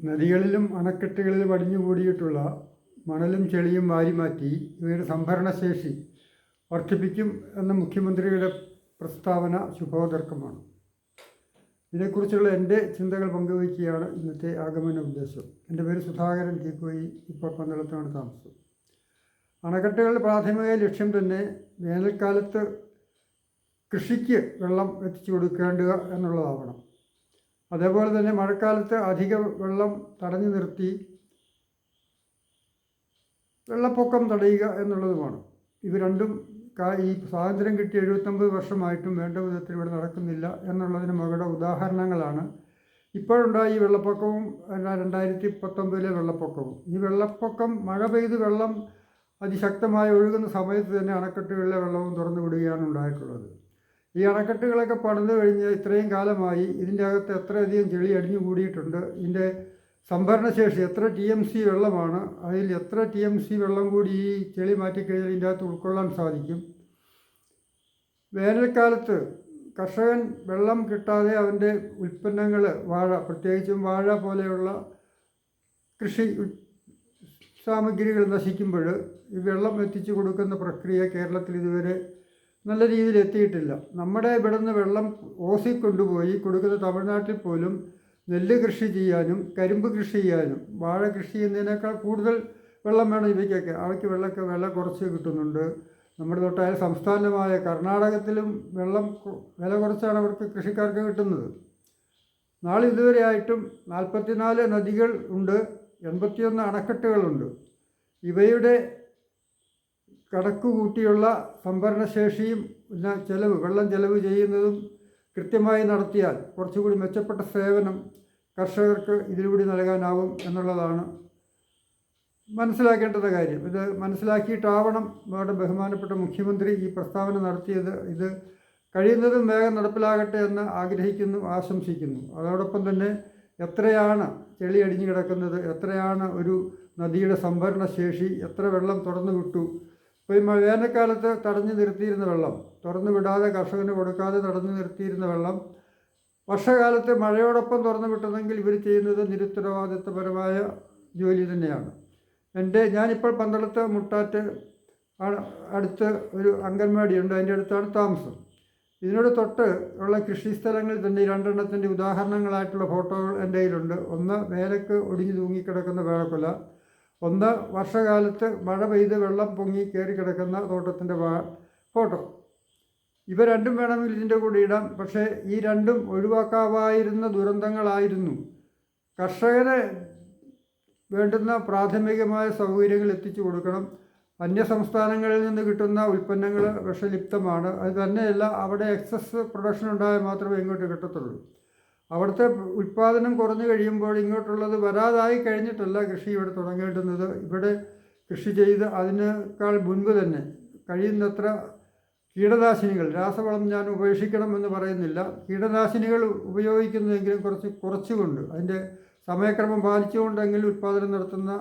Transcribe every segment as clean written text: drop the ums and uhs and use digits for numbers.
നദികളിലും അണക്കെട്ടുകളിലും അടിഞ്ഞുകൂടിയിട്ടുള്ള മണലും ചെളിയും വാരിമാറ്റി ഇവയുടെ സംഭരണശേഷി വർദ്ധിപ്പിക്കും എന്ന മുഖ്യമന്ത്രിയുടെ പ്രസ്താവന ശുഭോദർക്കമാണ്. ഇതിനെക്കുറിച്ചുള്ള എൻ്റെ ചിന്തകൾ പങ്കുവയ്ക്കുകയാണ് ഇന്നത്തെ ആഗമന ഉദ്ദേശം. എൻ്റെ പേര് സുധാകരൻ തീക്കോയി, ഇപ്പോൾ പന്തളത്താണ് താമസം. അണക്കെട്ടുകളുടെ പ്രാഥമിക ലക്ഷ്യം തന്നെ വേനൽക്കാലത്ത് കൃഷിക്ക് വെള്ളം എത്തിച്ചു കൊടുക്കേണ്ടുക എന്നുള്ളതാവണം. അതേപോലെ തന്നെ മഴക്കാലത്ത് അധിക വെള്ളം തടഞ്ഞു നിർത്തി വെള്ളപ്പൊക്കം തടയുക എന്നുള്ളതുമാണ്. ഇവ രണ്ടും ഈ സ്വാതന്ത്ര്യം കിട്ടി 79 വർഷമായിട്ടും വേണ്ട വിധത്തിൽ ഇവിടെ നടക്കുന്നില്ല എന്നുള്ളതിന് മകളുടെ ഉദാഹരണങ്ങളാണ് ഇപ്പോഴുണ്ടായ ഈ വെള്ളപ്പൊക്കവും 2019 വെള്ളപ്പൊക്കവും. ഈ വെള്ളപ്പൊക്കം മഴ പെയ്ത് വെള്ളം അതിശക്തമായി ഒഴുകുന്ന സമയത്ത് തന്നെ അണക്കെട്ടുകളിലെ വെള്ളവും തുറന്നു വിടുകയാണ് ഉണ്ടായിട്ടുള്ളത്. ഈ അണക്കെട്ടുകളൊക്കെ പണിത് കഴിഞ്ഞ് ഇത്രയും കാലമായി ഇതിൻ്റെ അകത്ത് എത്രയധികം ചെളി അടിഞ്ഞു കൂടിയിട്ടുണ്ട്. ഇതിൻ്റെ സംഭരണശേഷി എത്ര TMC വെള്ളമാണ്, അതിൽ എത്ര TMC വെള്ളം കൂടി ഈ ചെളി മാറ്റിക്കഴിഞ്ഞാൽ ഇതിൻ്റെ അകത്ത് ഉൾക്കൊള്ളാൻ സാധിക്കും. വേനൽക്കാലത്ത് കർഷകൻ വെള്ളം കിട്ടാതെ അവൻ്റെ ഉൽപ്പന്നങ്ങൾ വാഴ, പ്രത്യേകിച്ചും വാഴ പോലെയുള്ള കൃഷി സാമഗ്രികൾ നശിക്കുമ്പോൾ ഈ വെള്ളം എത്തിച്ചു കൊടുക്കുന്ന പ്രക്രിയ കേരളത്തിൽ ഇതുവരെ നല്ല രീതിയിൽ എത്തിയിട്ടില്ല. നമ്മുടെ ഇവിടെ നിന്ന് വെള്ളം ഓസി കൊണ്ടുപോയി കൊടുക്കുന്ന തമിഴ്നാട്ടിൽ പോലും നെല്ല് കൃഷി ചെയ്യാനും കരിമ്പ് കൃഷി ചെയ്യാനും വാഴ കൃഷി ചെയ്യുന്നതിനേക്കാൾ കൂടുതൽ വെള്ളം വേണം ഇവയ്ക്കൊക്കെ. അവയ്ക്ക് വെള്ളമൊക്കെ വില കുറച്ച് കിട്ടുന്നുണ്ട്. നമ്മുടെ തൊട്ടായ സംസ്ഥാനമായ കർണാടകത്തിലും വെള്ളം വില കുറച്ചാണ് അവർക്ക് കൃഷിക്കാർക്ക് കിട്ടുന്നത്. നാളെ ഇതുവരെ ആയിട്ടും 44 നദികൾ ഉണ്ട്, 81 അണക്കെട്ടുകളുണ്ട്. ഇവയുടെ കണക്ക് കൂട്ടിയുള്ള സംഭരണശേഷിയും പിന്നെ വെള്ളം ചെലവ് ചെയ്യുന്നതും കൃത്യമായി നടത്തിയാൽ കുറച്ചുകൂടി മെച്ചപ്പെട്ട സേവനം കർഷകർക്ക് ഇതിലൂടെ നൽകാനാവും എന്നുള്ളതാണ് മനസ്സിലാക്കേണ്ടത് കാര്യം. ഇത് മനസ്സിലാക്കിയിട്ടാവണം നമ്മുടെ ബഹുമാനപ്പെട്ട മുഖ്യമന്ത്രി ഈ പ്രസ്താവന നടത്തിയത്. ഇത് കഴിയുന്നതും വേഗം നടപ്പിലാകട്ടെ എന്ന് ആഗ്രഹിക്കുന്നു, ആശംസിക്കുന്നു. അതോടൊപ്പം തന്നെ എത്രയാണ് ചെളി അടിഞ്ഞു കിടക്കുന്നത്, എത്രയാണ് ഒരു നദിയുടെ സംഭരണ ശേഷി, എത്ര വെള്ളം തുറന്നു വിട്ടു. ഇപ്പോൾ ഈ വേനൽക്കാലത്ത് തടഞ്ഞു നിർത്തിയിരുന്ന വെള്ളം, തുറന്നു വിടാതെ കർഷകന് കൊടുക്കാതെ തടഞ്ഞു നിർത്തിയിരുന്ന വെള്ളം വർഷകാലത്ത് മഴയോടൊപ്പം തുറന്നു വിട്ടതെങ്കിൽ ഇവർ ചെയ്യുന്നത് നിരുത്തരവാദിത്വപരമായ ജോലി തന്നെയാണ്. ഞാനിപ്പോൾ പന്തളത്ത് മുട്ടാറ്റ് അടുത്ത് ഒരു അംഗൻവാടിയുണ്ട്, അതിൻ്റെ അടുത്താണ് താമസം. ഇതിനോട് തൊട്ട് ഉള്ള കൃഷി സ്ഥലങ്ങളിൽ തന്നെ 2 എണ്ണത്തിൻ്റെ ഉദാഹരണങ്ങളായിട്ടുള്ള ഫോട്ടോകൾ എൻ്റെ കയ്യിലുണ്ട്. ഒന്ന് വേലക്ക് ഒടിഞ്ഞു തൂങ്ങിക്കിടക്കുന്ന വേഴക്കൊല, ഒന്ന് വർഷകാലത്ത് മഴ പെയ്ത് വെള്ളം പൊങ്ങി കയറി കിടക്കുന്ന തോട്ടത്തിൻ്റെ ഫോട്ടോ. ഇവ രണ്ടും വേണമെങ്കിൽ ഇതിൻ്റെ കൂടെ ഇടാം. പക്ഷേ ഈ രണ്ടും ഒഴിവാക്കാവായിരുന്ന ദുരന്തങ്ങളായിരുന്നു. കർഷകന് വേണ്ടുന്ന പ്രാഥമികമായ സൗകര്യങ്ങൾ എത്തിച്ചു കൊടുക്കണം. അന്യസംസ്ഥാനങ്ങളിൽ നിന്ന് കിട്ടുന്ന ഉൽപ്പന്നങ്ങൾ വിഷലിപ്തമാണ്. അത് തന്നെയല്ല, അവിടെ എക്സസ് പ്രൊഡക്ഷൻ ഉണ്ടായാൽ മാത്രമേ ഇങ്ങോട്ട് കിട്ടത്തുള്ളൂ. അവിടുത്തെ ഉൽപ്പാദനം കുറഞ്ഞു കഴിയുമ്പോൾ ഇങ്ങോട്ടുള്ളത് വരാതായി കഴിഞ്ഞിട്ടല്ല കൃഷി ഇവിടെ തുടങ്ങേണ്ടുന്നത്. ഇവിടെ കൃഷി ചെയ്ത് അതിനേക്കാൾ മുൻപ് തന്നെ കഴിയുന്നത്ര കീടനാശിനികൾ, രാസവളം ഞാൻ ഉപേക്ഷിക്കണം എന്ന് പറയുന്നില്ല, കീടനാശിനികൾ ഉപയോഗിക്കുന്നതെങ്കിലും കുറച്ചുകൊണ്ട് അതിൻ്റെ സമയക്രമം പാലിച്ചുകൊണ്ടെങ്കിലും ഉൽപ്പാദനം നടത്തുന്ന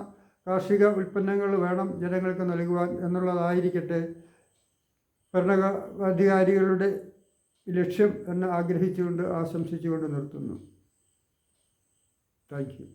കാർഷിക ഉൽപ്പന്നങ്ങൾ വേണം ജനങ്ങൾക്ക് നൽകുവാൻ എന്നുള്ളതായിരിക്കട്ടെ ഭരണാധികാരികളുടെ ലക്ഷ്യം എന്ന് ആഗ്രഹിച്ചുകൊണ്ട് ആശംസിച്ചുകൊണ്ട് നിർത്തുന്നു. Thank you.